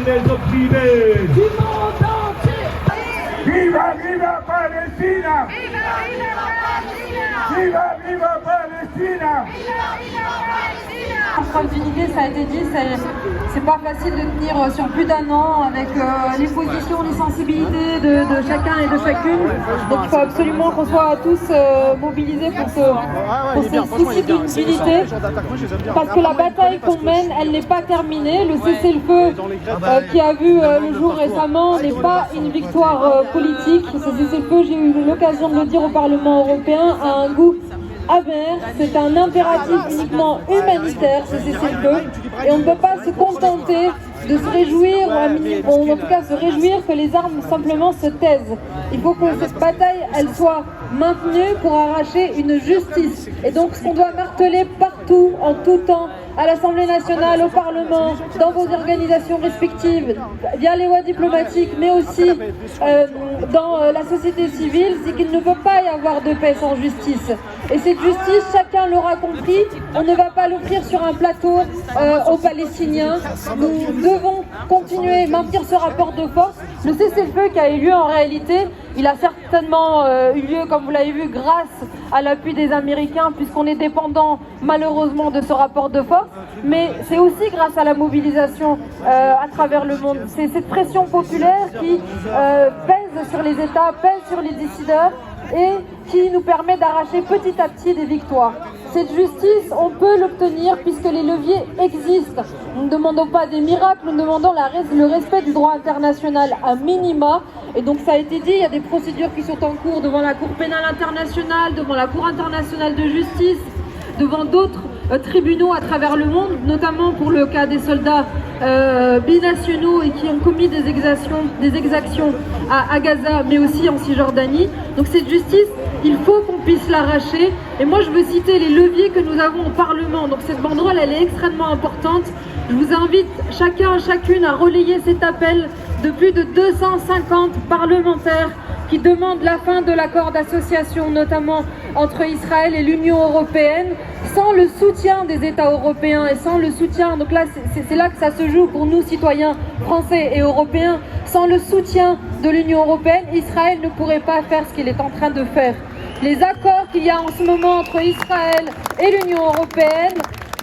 les opprimés du monde entier. Viva, viva Palestina! Viva, viva Palestina! Viva, viva Palestina! Viva, viva Palestina! Preuve d'unité, ça a été dit, c'est pas facile de tenir sur plus d'un an avec les positions, les sensibilités de chacun et de chacune. Donc il faut absolument qu'on soit tous mobilisés pour ce souci d'unité. Parce que la bataille qu'on mène, elle n'est pas terminée. Le cessez-le-feu qui a vu le jour récemment n'est pas une victoire politique. Ce cessez-le-feu, j'ai eu l'occasion de le dire au Parlement européen, a un goût amer, c'est un impératif uniquement humanitaire, ce cessez-le-feu, et on ne peut pas se contenter de se réjouir, ou en tout cas se réjouir que les armes simplement se taisent. Il faut que cette bataille, elle soit maintenue pour arracher une justice. Et donc ce qu'on doit marteler partout, en tout temps, à l'Assemblée nationale, au Parlement, dans vos organisations respectives, via les voies diplomatiques, mais aussi dans la société civile, c'est qu'il ne peut pas y avoir de paix sans justice. Et cette justice, chacun l'aura compris, on ne va pas l'offrir sur un plateau aux Palestiniens. Nous devons continuer, maintenir ce rapport de force. Le cessez-le-feu qui a eu lieu en réalité, il a certainement eu lieu, comme vous l'avez vu, grâce à l'appui des Américains, puisqu'on est dépendant malheureusement de ce rapport de force, mais c'est aussi grâce à la mobilisation à travers le monde. C'est cette pression populaire qui pèse sur les États, pèse sur les décideurs et qui nous permet d'arracher petit à petit des victoires. Cette justice, on peut l'obtenir puisque les leviers existent. Nous ne demandons pas des miracles, nous demandons le respect du droit international à minima. Et donc ça a été dit, il y a des procédures qui sont en cours devant la Cour pénale internationale, devant la Cour internationale de justice, devant d'autres tribunaux à travers le monde, notamment pour le cas des soldats binationaux et qui ont commis des exactions à Gaza, mais aussi en Cisjordanie. Donc cette justice, il faut qu'on puisse l'arracher. Et moi, je veux citer les leviers que nous avons au Parlement. Donc cette banderole, elle est extrêmement importante. Je vous invite chacun, chacune à relayer cet appel de plus de 250 parlementaires qui demandent la fin de l'accord d'association, notamment entre Israël et l'Union européenne, sans le soutien des États européens et sans le soutien, donc là c'est là que ça se joue pour nous citoyens français et européens, sans le soutien de l'Union européenne, Israël ne pourrait pas faire ce qu'il est en train de faire. Les accords qu'il y a en ce moment entre Israël et l'Union européenne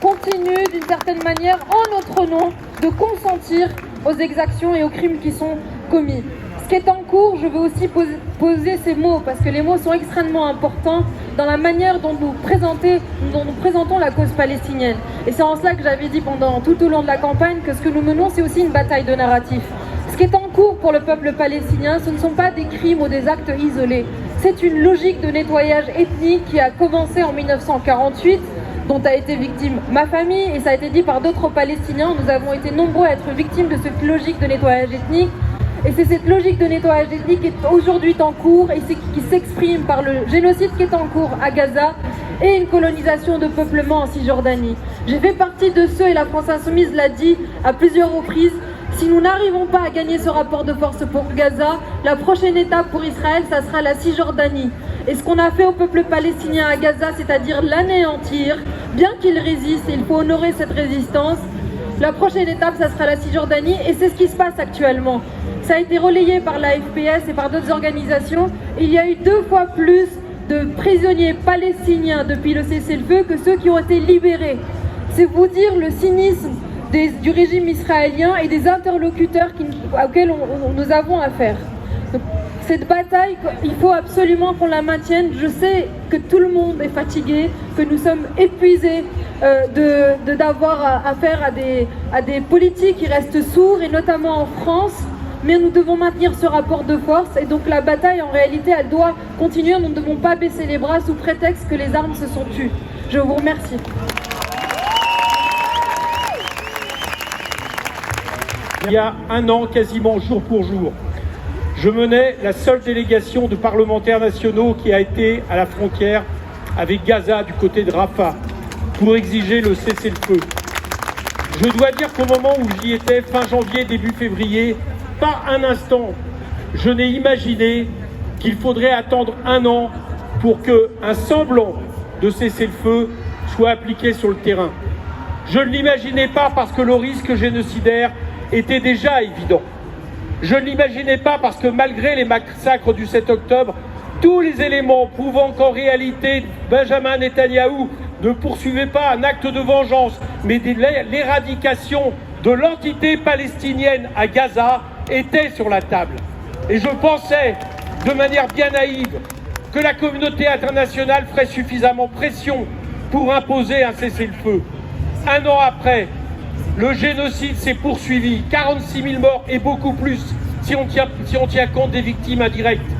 continuent d'une certaine manière, en notre nom, de consentir aux exactions et aux crimes qui sont commis. Ce qui est en cours, je veux aussi poser ces mots, parce que les mots sont extrêmement importants dans la manière dont nous présentons la cause palestinienne. Et c'est en cela que j'avais dit tout au long de la campagne que ce que nous menons, c'est aussi une bataille de narratif. Ce qui est en cours pour le peuple palestinien, ce ne sont pas des crimes ou des actes isolés. C'est une logique de nettoyage ethnique qui a commencé en 1948, dont a été victime ma famille, et ça a été dit par d'autres Palestiniens. Nous avons été nombreux à être victimes de cette logique de nettoyage ethnique. Et c'est cette logique de nettoyage ethnique qui est aujourd'hui en cours et qui s'exprime par le génocide qui est en cours à Gaza et une colonisation de peuplement en Cisjordanie. J'ai fait partie de ceux, et la France Insoumise l'a dit à plusieurs reprises, si nous n'arrivons pas à gagner ce rapport de force pour Gaza, la prochaine étape pour Israël, ça sera la Cisjordanie. Et ce qu'on a fait au peuple palestinien à Gaza, c'est-à-dire l'anéantir, bien qu'il résiste, il faut honorer cette résistance. La prochaine étape, ça sera la Cisjordanie, et c'est ce qui se passe actuellement. Ça a été relayé par la FPS et par d'autres organisations. Il y a eu 2 fois plus de prisonniers palestiniens depuis le cessez-le-feu que ceux qui ont été libérés. C'est vous dire le cynisme du régime israélien et des interlocuteurs auxquels nous avons affaire. Donc, cette bataille, il faut absolument qu'on la maintienne. Je sais que tout le monde est fatigué, que nous sommes épuisés d'avoir affaire à des politiques qui restent sourds, et notamment en France. Mais nous devons maintenir ce rapport de force, et donc la bataille en réalité elle doit continuer. Nous ne devons pas baisser les bras sous prétexte que les armes se sont tues. Je vous remercie. Il y a un an, quasiment jour pour jour, je menais la seule délégation de parlementaires nationaux qui a été à la frontière avec Gaza du côté de Rafah pour exiger le cessez-le-feu. Je dois dire qu'au moment où j'y étais, fin janvier, début février, pas un instant, je n'ai imaginé qu'il faudrait attendre un an pour qu'un semblant de cessez-le-feu soit appliqué sur le terrain. Je ne l'imaginais pas parce que le risque génocidaire était déjà évident. Je ne l'imaginais pas parce que malgré les massacres du 7 octobre, tous les éléments prouvant qu'en réalité Benjamin Netanyahou ne poursuivait pas un acte de vengeance, mais l'éradication de l'entité palestinienne à Gaza étaient sur la table. Et je pensais, de manière bien naïve, que la communauté internationale ferait suffisamment pression pour imposer un cessez-le-feu. Un an après, le génocide s'est poursuivi, 46 000 morts et beaucoup plus si on tient compte des victimes indirectes.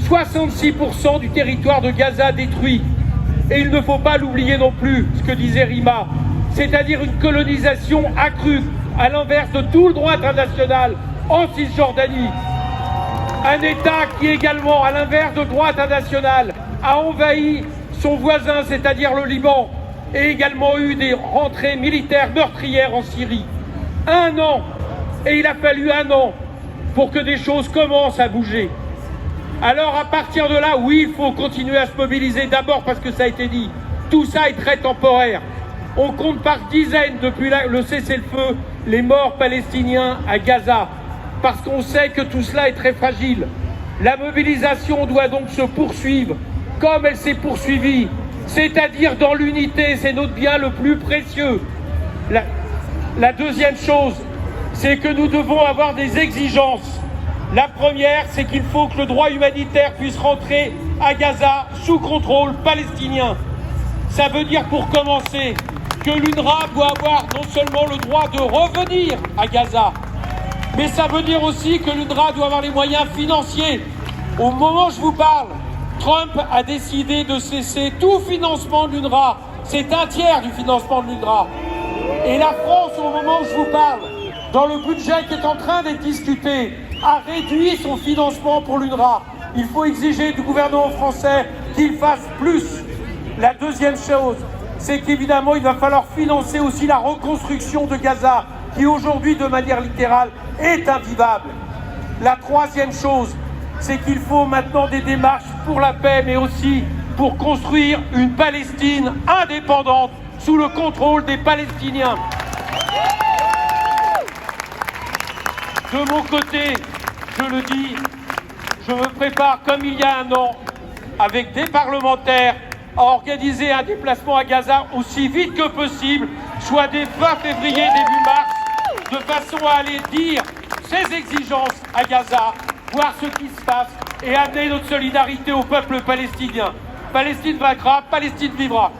66% du territoire de Gaza détruit. Et il ne faut pas l'oublier non plus, ce que disait Rima, c'est-à-dire une colonisation accrue, à l'inverse de tout le droit international, en Cisjordanie. Un État qui également, à l'inverse du droit international, a envahi son voisin, c'est-à-dire le Liban, et également eu des rentrées militaires meurtrières en Syrie. 1 an, et il a fallu 1 an pour que des choses commencent à bouger. Alors à partir de là, oui, il faut continuer à se mobiliser, d'abord parce que ça a été dit, tout ça est très temporaire. On compte par dizaines depuis le cessez-le-feu les morts palestiniens à Gaza, parce qu'on sait que tout cela est très fragile. La mobilisation doit donc se poursuivre comme elle s'est poursuivie, c'est-à-dire dans l'unité, c'est notre bien le plus précieux. La deuxième chose, c'est que nous devons avoir des exigences. La première, c'est qu'il faut que le droit humanitaire puisse rentrer à Gaza sous contrôle palestinien. Ça veut dire, pour commencer, que l'UNRWA doit avoir non seulement le droit de revenir à Gaza, mais ça veut dire aussi que l'UNRWA doit avoir les moyens financiers. Au moment où je vous parle, Trump a décidé de cesser tout financement de l'UNRWA. C'est 1/3 du financement de l'UNRWA. Et la France, au moment où je vous parle, dans le budget qui est en train d'être discuté, a réduit son financement pour l'UNRWA. Il faut exiger du gouvernement français qu'il fasse plus. La deuxième chose, c'est qu'évidemment, il va falloir financer aussi la reconstruction de Gaza, qui aujourd'hui, de manière littérale, est invivable. La troisième chose, c'est qu'il faut maintenant des démarches pour la paix, mais aussi pour construire une Palestine indépendante sous le contrôle des Palestiniens. De mon côté, je le dis, je me prépare comme il y a 1 an, avec des parlementaires, à organiser un déplacement à Gaza aussi vite que possible, soit dès fin février, début mars, de façon à aller dire ces exigences à Gaza, voir ce qui se passe et amener notre solidarité au peuple palestinien. Palestine vaincra, Palestine vivra.